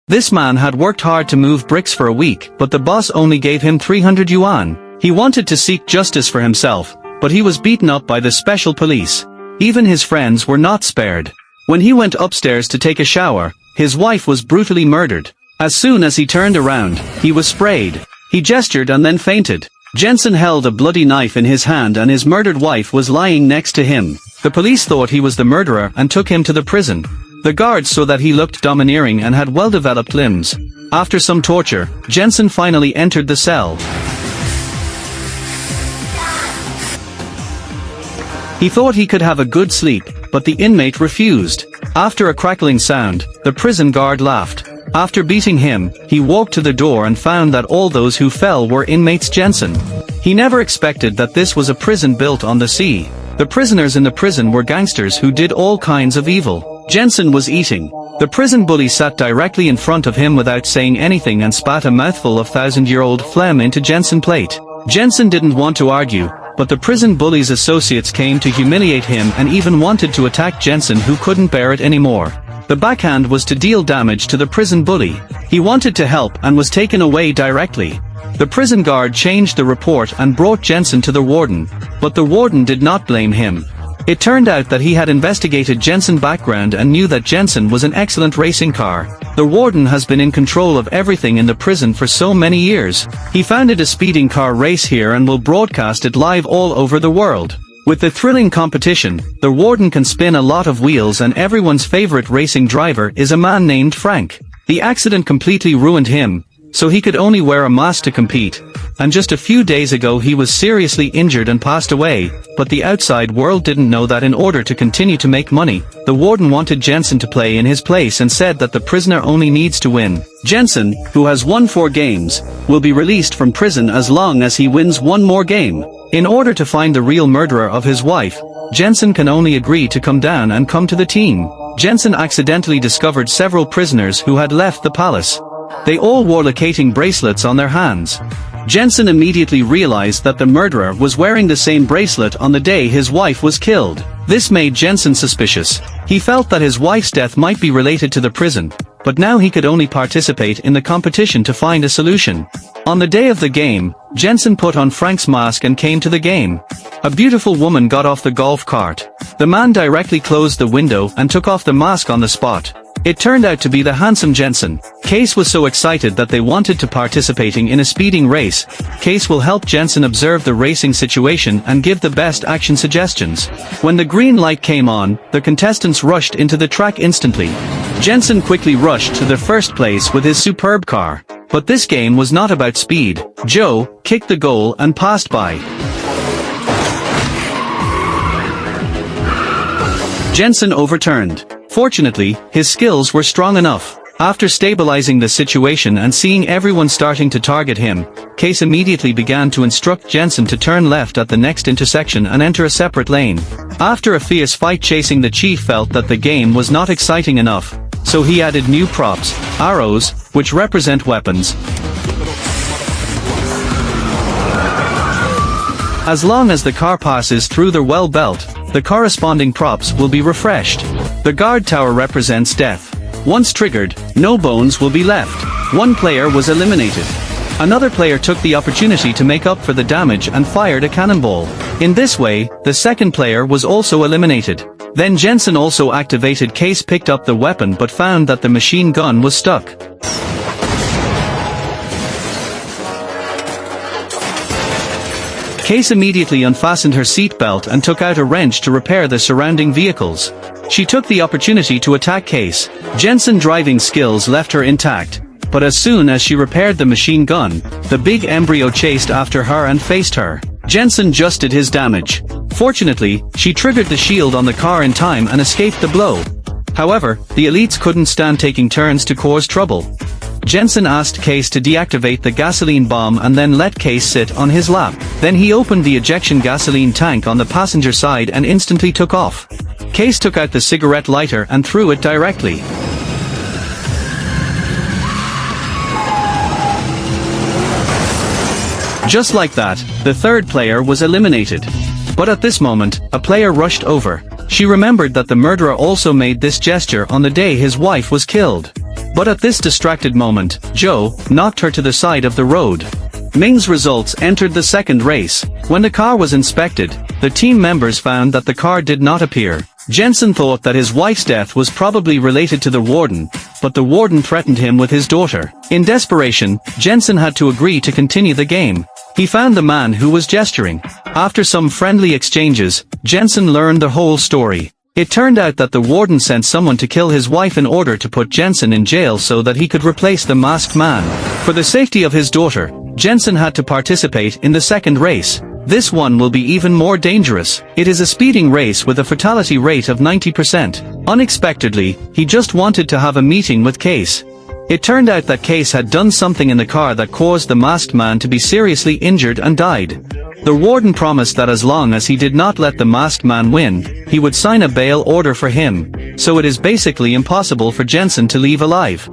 This man had worked hard to move bricks for a week, but the boss only gave him 300 yuan. He wanted to seek justice for himself, but he was beaten up by the special police. Even his friends were not spared. When he went upstairs to take a shower, his wife was brutally murdered. As soon as he turned around, he was sprayed. He gestured and then fainted. Jensen held a bloody knife in his hand and his murdered wife was lying next to him. The police thought he was the murderer and took him to the prison. The guards saw that he looked domineering and had well-developed limbs. After some torture, Jensen finally entered the cell. He thought he could have a good sleep, but the inmate refused. After a crackling sound, the prison guard laughed. After beating him, he walked to the door and found that all those who fell were inmates Jensen. He never expected that this was a prison built on the sea. The prisoners in the prison were gangsters who did all kinds of evil. Jensen was eating. The prison bully sat directly in front of him without saying anything and spat a mouthful of 1,000-year-old phlegm into Jensen's plate. Jensen didn't want to argue, but the prison bully's associates came to humiliate him and even wanted to attack Jensen, who couldn't bear it anymore. The backhand was to deal damage to the prison bully. He wanted to help and was taken away directly. The prison guard changed the report and brought Jensen to the warden, but the warden did not blame him. It turned out that he had investigated Jensen's background and knew that Jensen was an excellent racing car. The warden has been in control of everything in the prison for so many years. He founded a speeding car race here and will broadcast it live all over the world. With the thrilling competition, the warden can spin a lot of wheels and everyone's favorite racing driver is a man named Frank. The accident completely ruined him, so he could only wear a mask to compete. And just a few days ago he was seriously injured and passed away, but the outside world didn't know that in order to continue to make money, the warden wanted Jensen to play in his place and said that the prisoner only needs to win. Jensen, who has won 4 games, will be released from prison as long as he wins 1 more game. In order to find the real murderer of his wife, Jensen can only agree to come down and come to the team. Jensen accidentally discovered several prisoners who had left the palace. They all wore locating bracelets on their hands. Jensen immediately realized that the murderer was wearing the same bracelet on the day his wife was killed. This made Jensen suspicious. He felt that his wife's death might be related to the prison, but now he could only participate in the competition to find a solution. On the day of the game, Jensen put on Frank's mask and came to the game. A beautiful woman got off the golf cart. The man directly closed the window and took off the mask on the spot. It turned out to be the handsome Jensen. Case was so excited that they wanted to participating in a speeding race. Case will help Jensen observe the racing situation and give the best action suggestions. When the green light came on, the contestants rushed into the track instantly. Jensen quickly rushed to the first place with his superb car. But this game was not about speed. Joe kicked the goal and passed by. Jensen overturned. Fortunately, his skills were strong enough. After stabilizing the situation and seeing everyone starting to target him, Case immediately began to instruct Jensen to turn left at the next intersection and enter a separate lane. After a fierce fight chasing, the chief felt that the game was not exciting enough, so he added new props, arrows, which represent weapons. As long as the car passes through the well belt, the corresponding props will be refreshed. The guard tower represents death. Once triggered, no bones will be left. One player was eliminated. Another player took the opportunity to make up for the damage and fired a cannonball. In this way, the second player was also eliminated. Then Jensen also activated. Case picked up the weapon but found that the machine gun was stuck. Case immediately unfastened her seatbelt and took out a wrench to repair the surrounding vehicles. She took the opportunity to attack Case. Jensen's driving skills left her intact, but as soon as she repaired the machine gun, the big embryo chased after her and faced her. Jensen just did his damage. Fortunately, she triggered the shield on the car in time and escaped the blow. However, the elites couldn't stand taking turns to cause trouble. Jensen asked Case to deactivate the gasoline bomb and then let Case sit on his lap. Then he opened the ejection gasoline tank on the passenger side and instantly took off. Case took out the cigarette lighter and threw it directly. Just like that, the third player was eliminated. But at this moment, a player rushed over. She remembered that the murderer also made this gesture on the day his wife was killed. But at this distracted moment, Joe knocked her to the side of the road. Ming's results entered the second race. When the car was inspected, the team members found that the car did not appear. Jensen thought that his wife's death was probably related to the warden, but the warden threatened him with his daughter. In desperation, Jensen had to agree to continue the game. He found the man who was gesturing. After some friendly exchanges, Jensen learned the whole story. It turned out that the warden sent someone to kill his wife in order to put Jensen in jail so that he could replace the masked man. For the safety of his daughter, Jensen had to participate in the second race. This one will be even more dangerous. It is a speeding race with a fatality rate of 90%. Unexpectedly, he just wanted to have a meeting with Case. It turned out that Case had done something in the car that caused the masked man to be seriously injured and died. The warden promised that as long as he did not let the masked man win, he would sign a bail order for him, so it is basically impossible for Jensen to leave alive.